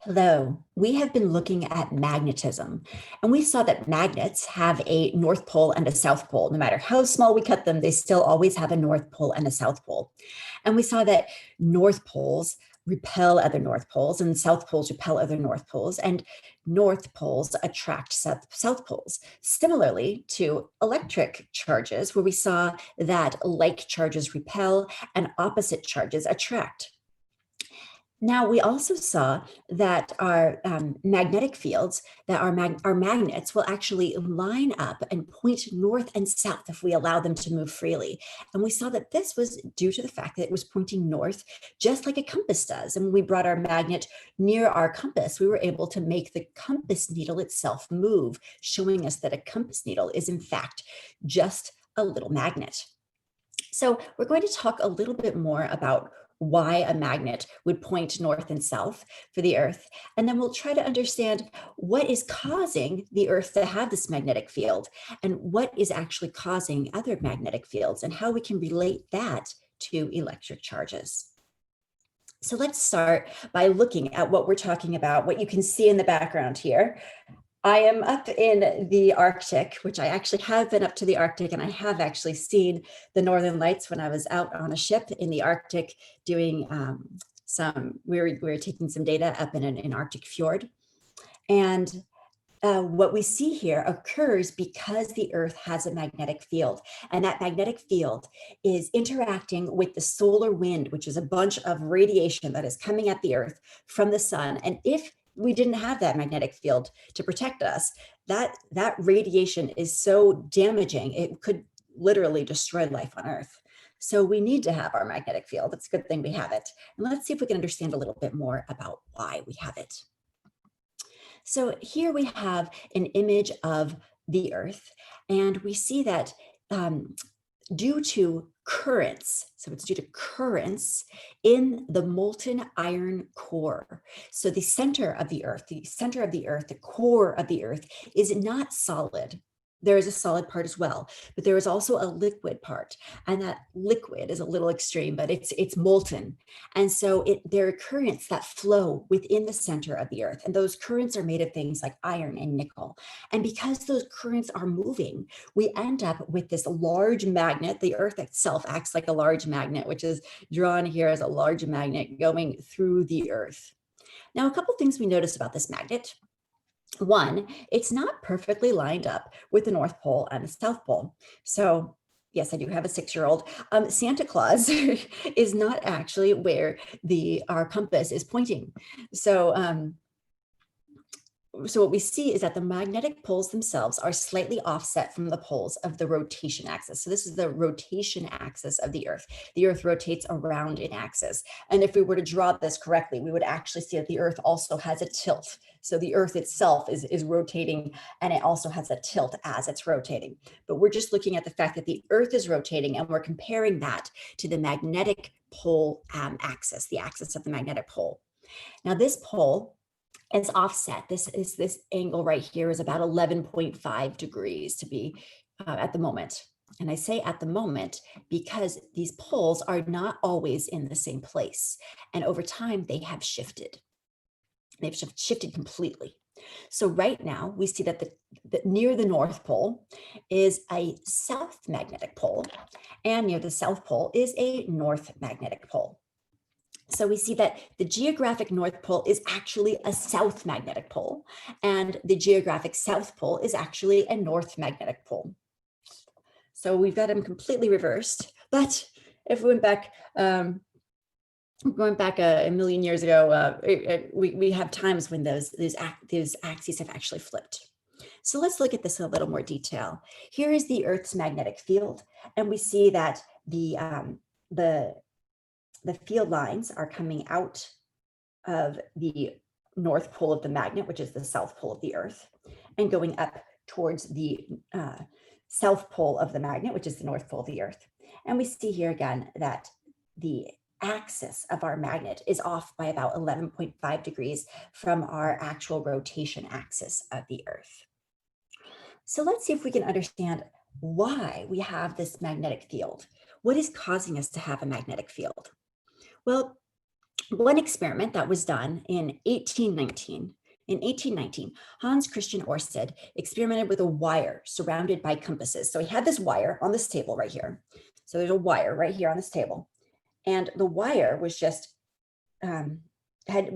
Hello, we have been looking at magnetism, and we saw that magnets have a North Pole and a South Pole. No matter how small we cut them, they still always have a North Pole and a South Pole. And we saw that North Poles repel other North Poles, and South Poles repel other North Poles, and North Poles attract South Poles. Similarly to electric charges, where we saw that like charges repel and opposite charges attract. Now, we also saw that our magnetic fields, that our magnets will actually line up and point north and south if we allow them to move freely. And we saw that this was due to the fact that it was pointing north, just like a compass does. And when we brought our magnet near our compass, we were able to make the compass needle itself move, showing us that a compass needle is in fact just a little magnet. So we're going to talk a little bit more about why a magnet would point north and south for the Earth. And then we'll try to understand what is causing the Earth to have this magnetic field and what is actually causing other magnetic fields and how we can relate that to electric charges. So let's start by looking at what we're talking about, what you can see in the background here. I am up in the Arctic, which I actually have been up to the Arctic, and I have actually seen the Northern Lights when I was out on a ship in the Arctic doing we were taking some data up in an Arctic fjord. And what we see here occurs because the Earth has a magnetic field, and that magnetic field is interacting with the solar wind, which is a bunch of radiation that is coming at the Earth from the sun. And if we didn't have that magnetic field to protect us, that radiation is so damaging, it could literally destroy life on Earth. So we need to have our magnetic field. It's a good thing we have it. And let's see if we can understand a little bit more about why we have it. So here we have an image of the Earth, and we see that due to currents, so it's due to currents in the molten iron core. So the center of the Earth, the core of the Earth is not solid. There is a solid part as well, but there is also a liquid part, and that liquid is a little extreme, but it's molten. And so there are currents that flow within the center of the Earth, and those currents are made of things like iron and nickel. And because those currents are moving, we end up with this large magnet. The Earth itself acts like a large magnet, which is drawn here as a large magnet going through the Earth. Now, a couple things we notice about this magnet. One, it's not perfectly lined up with the North Pole and the South Pole. So yes, I do have a 6-year-old. Santa Claus is not actually where our compass is pointing. So what we see is that the magnetic poles themselves are slightly offset from the poles of the rotation axis. So this is the rotation axis of the Earth. The Earth rotates around an axis. And if we were to draw this correctly, we would actually see that the Earth also has a tilt. So the Earth itself is rotating, and it also has a tilt as it's rotating. But we're just looking at the fact that the Earth is rotating, and we're comparing that to the magnetic pole axis, the axis of the magnetic pole. Now this pole is offset. This angle right here is about 11.5 degrees to be at the moment. And I say at the moment because these poles are not always in the same place. And over time, they have shifted. They've shifted completely. So right now, we see that near the North Pole is a south magnetic pole, and near the South Pole is a north magnetic pole. So we see that the geographic North Pole is actually a south magnetic pole, and the geographic South Pole is actually a north magnetic pole. So we've got them completely reversed. But if we went back, going back a million years ago, we have times when those axes have actually flipped. So let's look at this in a little more detail. Here is the Earth's magnetic field, and we see that the field lines are coming out of the North Pole of the magnet, which is the South Pole of the Earth, and going up towards the South Pole of the magnet, which is the North Pole of the Earth. And we see here again that the axis of our magnet is off by about 11.5 degrees from our actual rotation axis of the Earth. So let's see if we can understand why we have this magnetic field. What is causing us to have a magnetic field? Well, one experiment that was done in 1819. In 1819, Hans Christian Ørsted experimented with a wire surrounded by compasses. So he had this wire on this table right here. So there's a wire right here on this table. And the wire was just had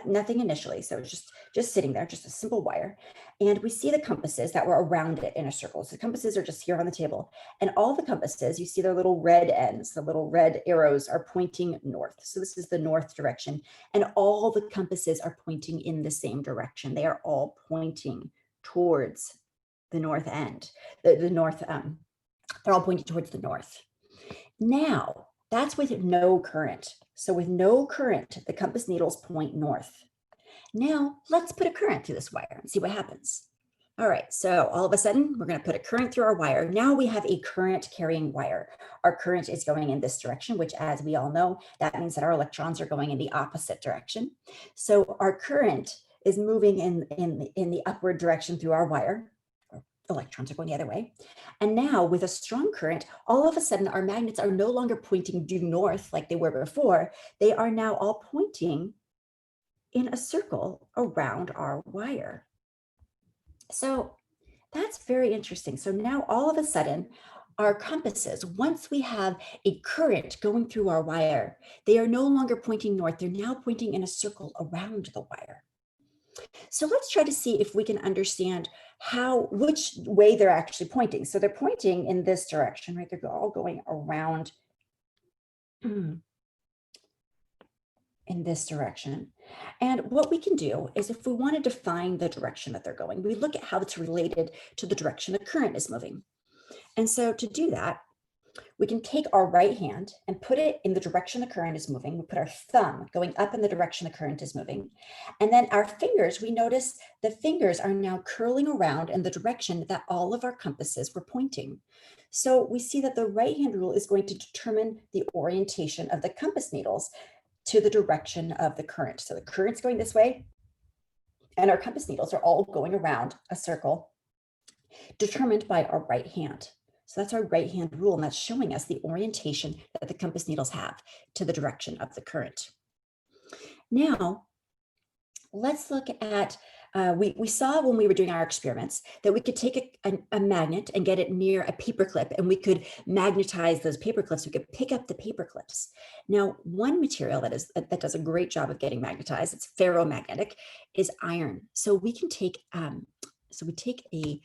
nothing initially, so it was just sitting there, just a simple wire. And we see the compasses that were around it in a circle. So the compasses are just here on the table, and all the compasses, you see their little red ends, the little red arrows are pointing north. So this is the north direction, and all the compasses are pointing in the same direction. They are all pointing towards the north end, the north. They're all pointing towards the north. Now, that's with no current. So with no current, the compass needles point north. Now, let's put a current through this wire and see what happens. All right, so all of a sudden, we're going to put a current through our wire. Now we have a current carrying wire. Our current is going in this direction, which, as we all know, that means that our electrons are going in the opposite direction. So our current is moving in the upward direction through our wire. Electrons are going the other way. And now with a strong current, all of a sudden our magnets are no longer pointing due north like they were before. They are now all pointing in a circle around our wire. So that's very interesting. So now all of a sudden our compasses, once we have a current going through our wire, they are no longer pointing north. They're now pointing in a circle around the wire. So let's try to see if we can understand which way they're actually pointing. So they're pointing in this direction, right? They're all going around in this direction. And what we can do is, if we want to define the direction that they're going, we look at how it's related to the direction the current is moving. And so to do that, we can take our right hand and put it in the direction the current is moving. We put our thumb going up in the direction the current is moving. And then our fingers, we notice the fingers are now curling around in the direction that all of our compasses were pointing. So we see that the right hand rule is going to determine the orientation of the compass needles to the direction of the current. So the current's going this way, and our compass needles are all going around a circle determined by our right hand. So that's our right hand rule, and that's showing us the orientation that the compass needles have to the direction of the current. Now, let's look at, we saw when we were doing our experiments that we could take a magnet and get it near a paper clip, and we could magnetize those paper clips. We could pick up the paper clips. Now, one material that does a great job of getting magnetized, it's ferromagnetic, is iron. So we can take, we take a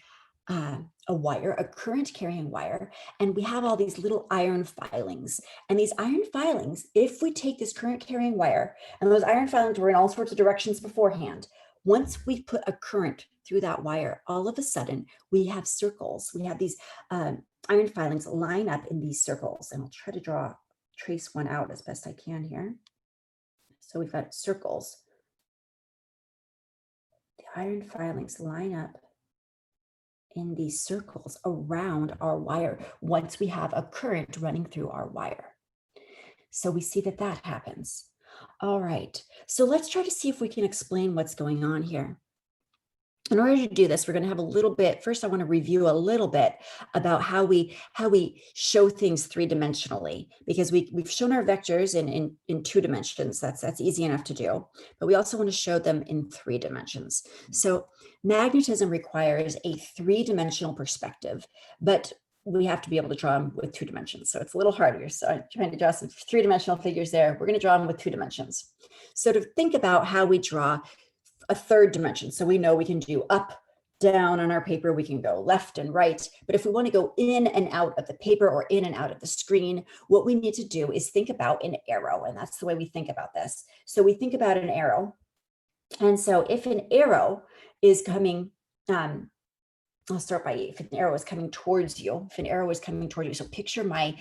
wire, a current carrying wire, and we have all these little iron filings. And these iron filings, if we take this current carrying wire, and those iron filings were in all sorts of directions beforehand, once we put a current through that wire, all of a sudden we have circles. We have these iron filings line up in these circles. And I'll try to trace one out as best I can here. So we've got circles. The iron filings line up in these circles around our wire once we have a current running through our wire. So we see that happens. All right, so let's try to see if we can explain what's going on here. In order to do this, we're going to have a little bit, first I want to review a little bit about how we show things three-dimensionally, because we've shown our vectors in 2 dimensions. That's easy enough to do, but we also want to show them in 3 dimensions. So magnetism requires a 3-dimensional perspective, but we have to be able to draw them with 2 dimensions. So it's a little harder. So I'm trying to draw some 3-dimensional figures there. We're going to draw them with 2 dimensions. So to think about how we draw a 3rd dimension. So we know we can do up, down on our paper, we can go left and right. But if we want to go in and out of the paper or in and out of the screen, what we need to do is think about an arrow. And that's the way we think about this. So we think about an arrow. And so if an arrow is coming, I'll start by, if an arrow is coming towards you, so picture my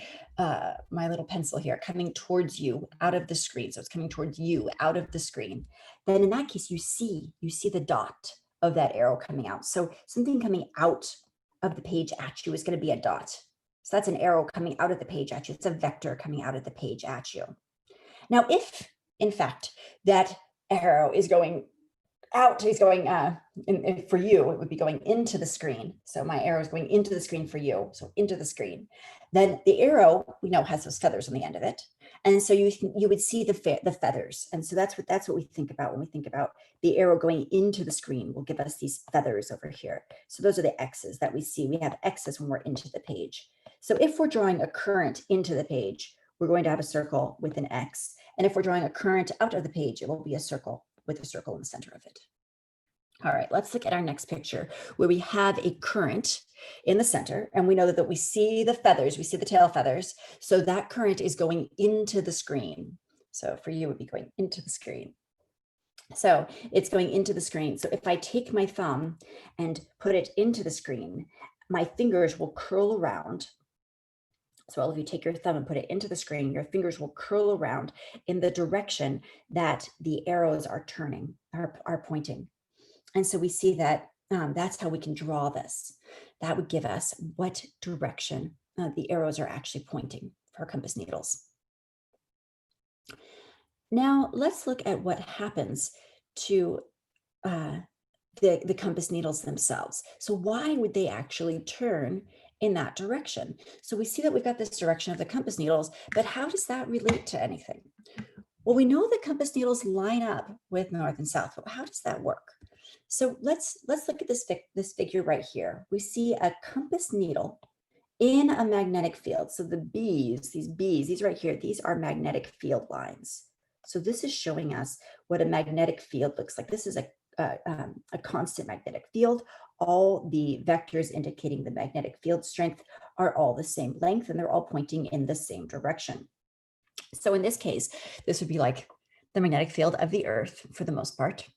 little pencil here coming towards you out of the screen. So it's coming towards you out of the screen. Then in that case, you see the dot of that arrow coming out. So something coming out of the page at you is going to be a dot. So that's an arrow coming out of the page at you. It's a vector coming out of the page at you. Now, if in fact that arrow is going out, he's going, for you, it would be going into the screen. So my arrow is going into the screen for you, so into the screen. Then the arrow, we know, has those feathers on the end of it. And so you would see the feathers. And so that's what we think about when we think about the arrow going into the screen will give us these feathers over here. So those are the X's that we see. We have X's when we're into the page. So if we're drawing a current into the page, we're going to have a circle with an X. And if we're drawing a current out of the page, it will be a circle with a circle in the center of it. All right, let's look at our next picture where we have a current in the center, and we know that we see the feathers, we see the tail feathers. So that current is going into the screen. So for you, it would be going into the screen. So it's going into the screen. So if I take my thumb and put it into the screen, my fingers will curl around. So if you take your thumb and put it into the screen, your fingers will curl around in the direction that the arrows are turning, are pointing. And so we see that that's how we can draw this. That would give us what direction the arrows are actually pointing for our compass needles. Now let's look at what happens to the compass needles themselves. So why would they actually turn in that direction? So we see that we've got this direction of the compass needles, but how does that relate to anything? Well, we know the compass needles line up with north and south, but how does that work? So let's look at this figure right here. We see a compass needle in a magnetic field. So the these right here, these are magnetic field lines. So this is showing us what a magnetic field looks like. This is a constant magnetic field. All the vectors indicating the magnetic field strength are all the same length, and they're all pointing in the same direction. So in this case, this would be like the magnetic field of the Earth for the most part.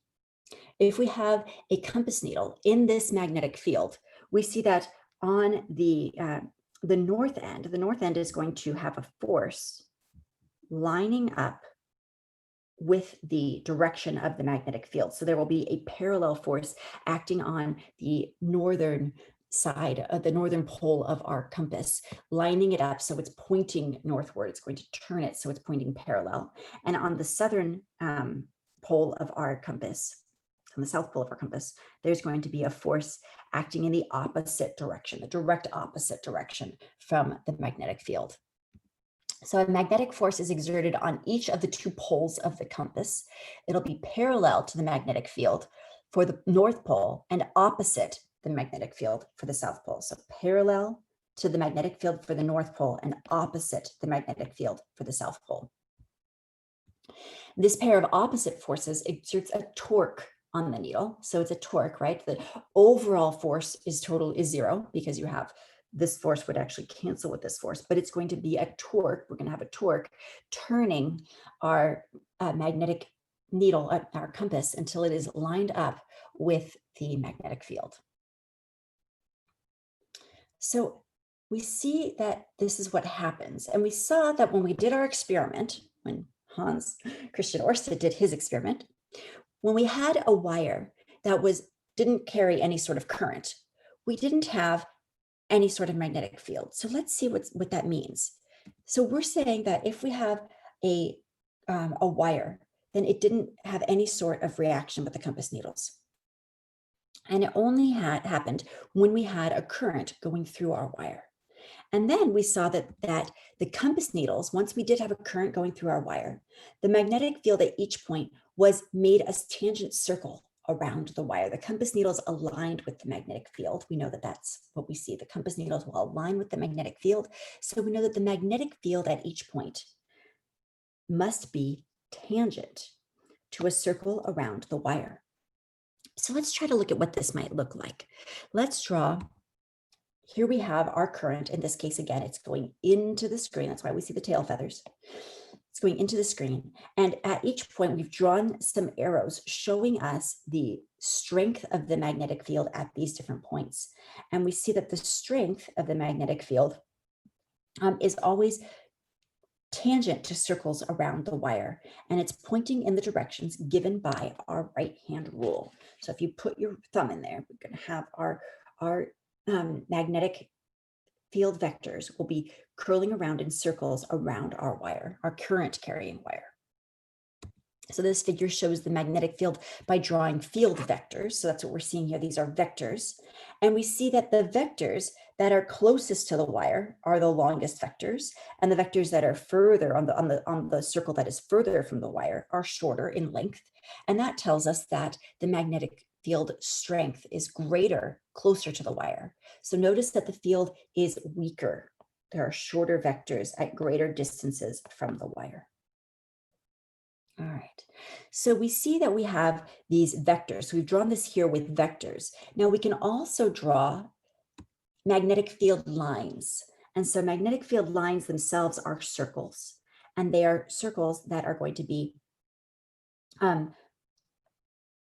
If we have a compass needle in this magnetic field, we see that on the north end is going to have a force lining up with the direction of the magnetic field. So there will be a parallel force acting on the northern side of the northern pole of our compass, lining it up so it's pointing northward. It's going to turn it so it's pointing parallel. And on the southern pole of our compass, on the south pole of our compass, there's going to be a force acting in the opposite direction, the direct opposite direction from the magnetic field. So a magnetic force is exerted on each of the two poles of the compass. It'll be parallel to the magnetic field for the North Pole and opposite the magnetic field for the South Pole. So parallel to the magnetic field for the North Pole and opposite the magnetic field for the South Pole. This pair of opposite forces exerts a torque on the needle. So it's a torque, right? The overall force is zero because you have this force would actually cancel with this force, but it's going to be a torque. We're going to have a torque turning our magnetic needle, our compass, until it is lined up with the magnetic field. So we see that this is what happens. And we saw that when we did our experiment, when Hans Christian Ørsted did his experiment, when we had a wire that didn't carry any sort of current, we didn't have any sort of magnetic field. So let's see what that means. So we're saying that if we have a wire, then it didn't have any sort of reaction with the compass needles. And it only happened when we had a current going through our wire. And then we saw that the compass needles, once we did have a current going through our wire, the magnetic field at each point was made a tangent circle around the wire. The compass needles aligned with the magnetic field. We know that that's what we see. The compass needles will align with the magnetic field. So we know that the magnetic field at each point must be tangent to a circle around the wire. So let's try to look at what this might look like. Let's draw. Here we have our current. In this case, again, it's going into the screen. That's why we see the tail feathers. It's going into the screen. And at each point, we've drawn some arrows showing us the strength of the magnetic field at these different points. And we see that the strength of the magnetic field is always tangent to circles around the wire. And it's pointing in the directions given by our right-hand rule. So if you put your thumb in there, we're going to have our magnetic field vectors will be curling around in circles around our wire, our current carrying wire. So this figure shows the magnetic field by drawing field vectors. So that's what we're seeing here. These are vectors. And we see that the vectors that are closest to the wire are the longest vectors, and the vectors that are further on the circle that is further from the wire are shorter in length. And that tells us that the magnetic field strength is greater closer to the wire. So notice that the field is weaker. There are shorter vectors at greater distances from the wire. All right, so we see that we have these vectors. So we've drawn this here with vectors. Now we can also draw magnetic field lines. And so magnetic field lines themselves are circles, and they are circles that are going to be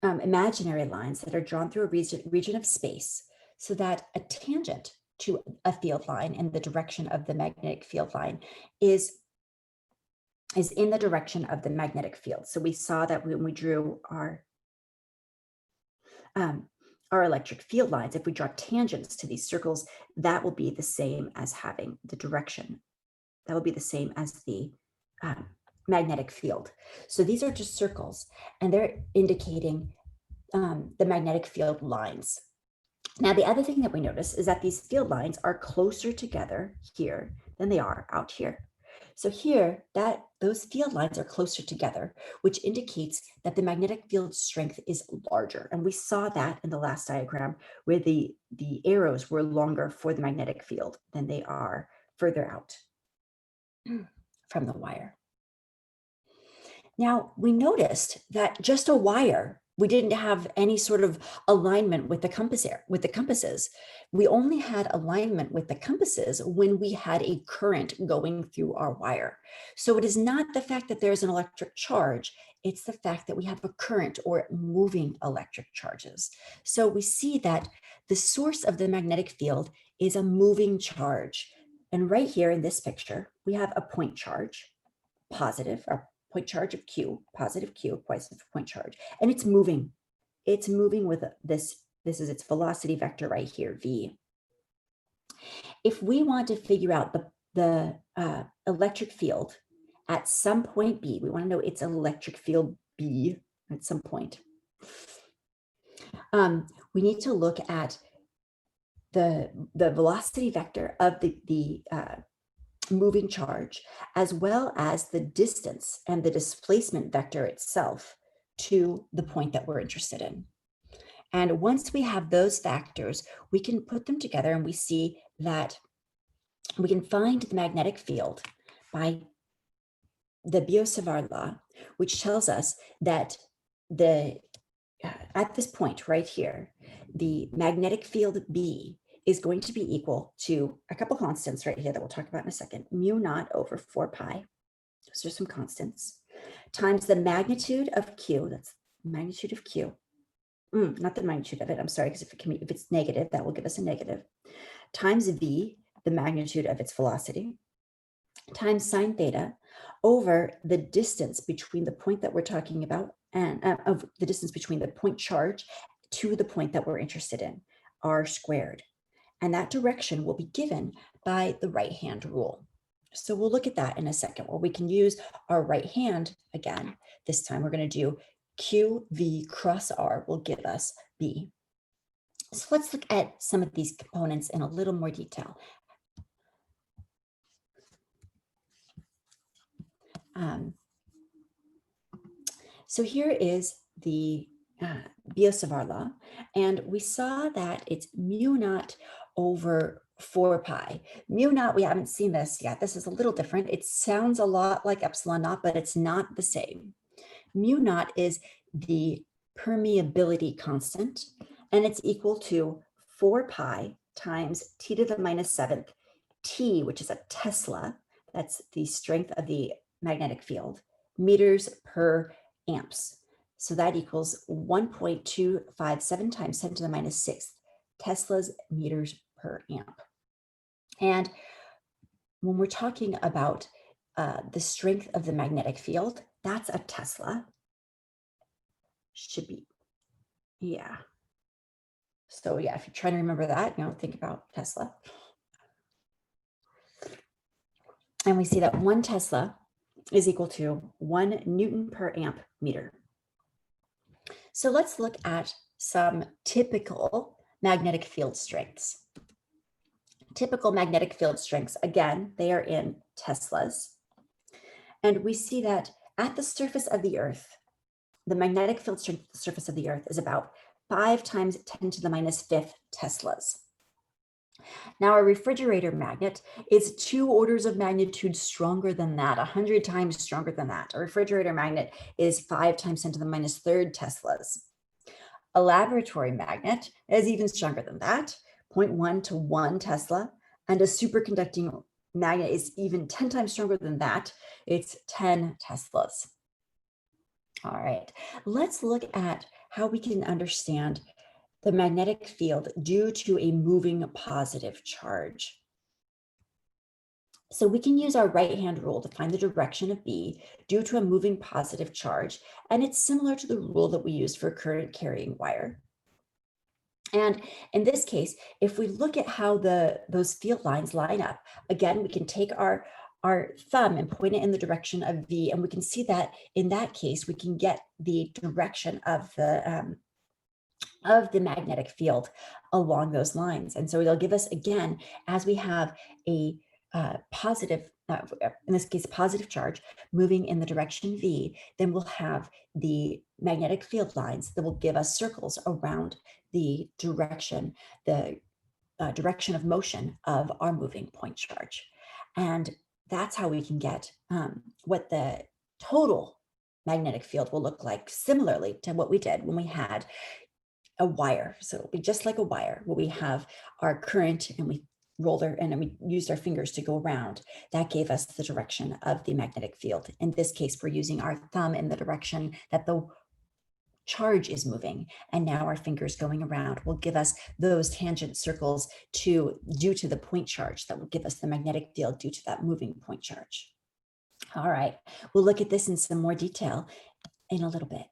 imaginary lines that are drawn through a region of space, so that a tangent to a field line in the direction of the magnetic field line is in the direction of the magnetic field. So we saw that when we drew our electric field lines, if we draw tangents to these circles, that will be the same as having the direction. That will be the same as the magnetic field. So these are just circles, and they're indicating the magnetic field lines. Now, the other thing that we notice is that these field lines are closer together here than they are out here. So here, those field lines are closer together, which indicates that the magnetic field strength is larger. And we saw that in the last diagram, where the arrows were longer for the magnetic field than they are further out from the wire. Now, we noticed that just a wire, we didn't have any sort of alignment with the compasses. We only had alignment with the compasses when we had a current going through our wire. So it is not the fact that there's an electric charge, it's the fact that we have a current or moving electric charges. So we see that the source of the magnetic field is a moving charge. And right here in this picture, we have a point charge, positive, or point charge of Q, positive Q, positive point charge, and it's moving. It's moving with this is its velocity vector right here, V. If we want to figure out the electric field at some point B, we want to know its electric field B at some point. We need to look at the velocity vector of the moving charge, as well as the distance and the displacement vector itself to the point that we're interested in. And once we have those factors, we can put them together, and we see that we can find the magnetic field by the Biot-Savart law, which tells us that at this point right here, the magnetic field B is going to be equal to a couple constants right here that we'll talk about in a second, mu naught over 4 pi, those are some constants, times the magnitude of Q, that's the magnitude of Q, not the magnitude of it, I'm sorry, because if it's negative, that will give us a negative, times V, the magnitude of its velocity, times sine theta over the distance between the point that we're talking about and of the distance between the point charge to the point that we're interested in, r squared. And that direction will be given by the right-hand rule. So we'll look at that in a second, where we can use our right hand again. This time we're going to do QV cross R will give us B. So let's look at some of these components in a little more detail. So here is the Biot-Savart law, and we saw that it's mu naught over 4 pi. Mu naught, we haven't seen this yet. This is a little different. It sounds a lot like epsilon naught, but it's not the same. Mu naught is the permeability constant, and it's equal to 4 pi times t to the minus 7th, T, which is a Tesla, that's the strength of the magnetic field, meters per amps. So that equals 1.257 times 10 to the minus 6th Teslas meters per amp. And when we're talking about the strength of the magnetic field, that's a Tesla. Should be, yeah. So yeah, if you're trying to remember that, think about Tesla. And we see that 1 Tesla is equal to 1 Newton per amp meter. So let's look at some typical magnetic field strengths. Typical magnetic field strengths, again, they are in Teslas. And we see that at the surface of the Earth, the magnetic field strength at the surface of the Earth is about 5 times 10 to the minus fifth Teslas. Now, a refrigerator magnet is 2 orders of magnitude stronger than that, 100 times stronger than that. A refrigerator magnet is 5 times 10 to the minus third Teslas. A laboratory magnet is even stronger than that, 0.1 to 1 Tesla, and a superconducting magnet is even 10 times stronger than that. It's 10 Teslas. All right, let's look at how we can understand the magnetic field due to a moving positive charge. So we can use our right-hand rule to find the direction of B due to a moving positive charge, and it's similar to the rule that we used for current carrying wire. And in this case, if we look at how those field lines line up, again, we can take our thumb and point it in the direction of V, and we can see that in that case, we can get the direction of the magnetic field along those lines. And so they'll give us, again, as we have a positive, in this case, positive charge moving in the direction V, then we'll have the magnetic field lines that will give us circles around the direction of motion of our moving point charge. And that's how we can get what the total magnetic field will look like, similarly to what we did when we had a wire. So it'll be just like a wire where we have our current and we and we used our fingers to go around. That gave us the direction of the magnetic field. In this case, we're using our thumb in the direction that the charge is moving. And now our fingers going around will give us those tangent circles due to the point charge that will give us the magnetic field due to that moving point charge. All right, we'll look at this in some more detail in a little bit.